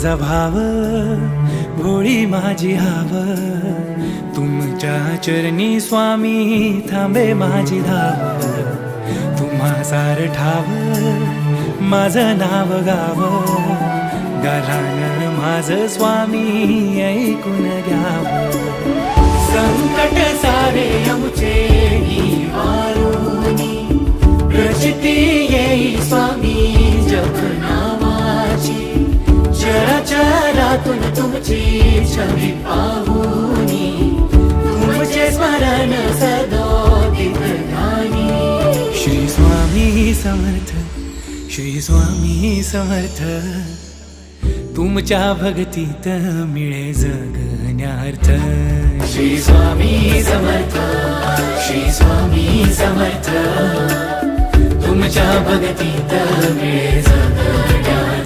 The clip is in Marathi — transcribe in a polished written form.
माझा भाव भोळी माझी हाव, तुमच्या चरणी स्वामी थांबे माझी धाव. तुम्हा सार ठाव माझं नाव गाव, गालान माझं स्वामी ऐकून घ्याव. संकट सारे आमचे निवारुनी, प्रचिती येई स्वामी जप नावाची. चराचरातून तुमची छवी पाहुनी, तुमचे स्मरण सदोदित गाणी. श्री स्वामी समर्थ, श्री स्वामी समर्थ, तुमच्या भक्तीत मिळे जगण्यार्थ. श्री स्वामी समर्थ, श्री स्वामी समर्थ, तुमच्या भक्तीत मिळे जगण्यार्थ.